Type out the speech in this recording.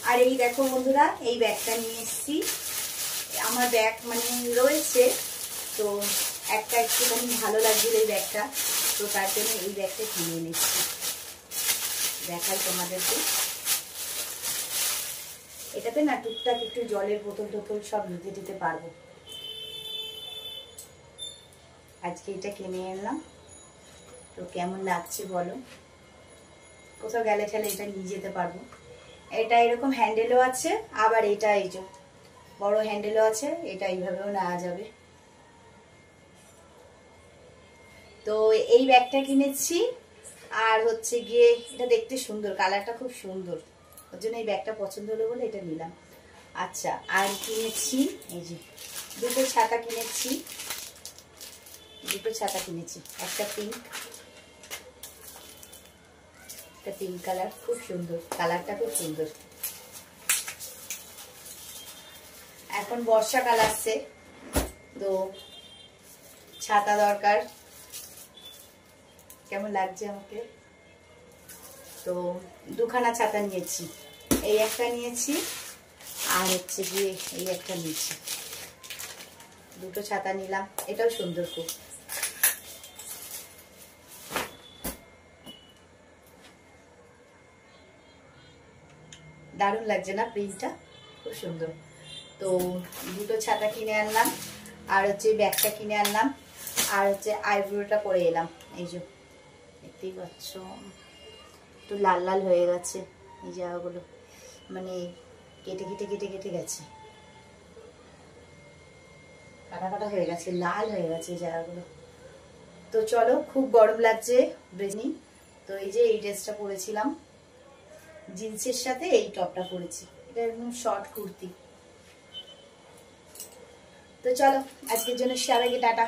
আর এই দেখো বন্ধুরা, এই ব্যাগটা নিয়ে এসেছি। আমার ব্যাগ মানে রয়েছে, তো একটা একটুখানি ভালো লাগছিল এই ব্যাগটা, তো তার জন্য এই ব্যাগটা কিনে নিচ্ছি। দেখাই তোমাদেরকে। এটাতে না টুকটাক একটু জলের বোতল টোতল সব নিতে দিতে পারবো। আজকে এটা কিনে এলাম, তো কেমন লাগছে বলো। কোথাও গেলে ঠেলে এটা নিয়ে যেতে পারবো। এটা এরকম হ্যান্ডেলও আছে, আবার এটা এই যে বড় হ্যান্ডেলও আছে, এটা এইভাবেও নেওয়া যাবে। তো এই ব্যাগটা কিনেছি। আর হচ্ছে গিয়ে এটা দেখতে সুন্দর, কালারটা খুব সুন্দর, ওর জন্য এই ব্যাগটা পছন্দ হলো বলে এটা নিলাম। আচ্ছা, আর কিনেছি এই যে দুটো ছাতা কিনেছি। একটা পিঙ্ক, একটা পিঙ্ক কালার, খুব সুন্দর, কালারটা খুব সুন্দর। এখন বর্ষাকাল আসছে, তো ছাতা দরকার। কেমন লাগছে আমাকে? তো দুখানা ছাতা নিয়েছি, এই একটা নিয়েছি আর হচ্ছে গিয়ে এই একটা নিয়েছি। দুটো ছাতা নিলাম, এটাও সুন্দর খুব। দারুণ লাগছে না প্রিন্টটা? খুব সুন্দর। তো দুটো ছাতা কিনে আনলাম, আর হচ্ছে ব্যাগটা কিনে আনলাম, আর হচ্ছে আইব্রোটা করে এলাম। এই যে দেখতেই পাচ্ছ একটু লাল লাল হয়ে গেছে এই জায়গাগুলো, মানে কেটে কেটে কেটে কেটে গেছে, কাটা কাটা হয়ে গেছে, লাল হয়ে গেছে এই জায়গাগুলো। তো চলো, খুব গরম লাগছে বেশি। তো এই যে এই ড্রেসটা পরেছিলাম, জিন্সের সাথে এই টপটা পরেছি, এটা একদম শর্ট কুর্তি। তো চলো, আজকের জন্য সবাইকে টাটা।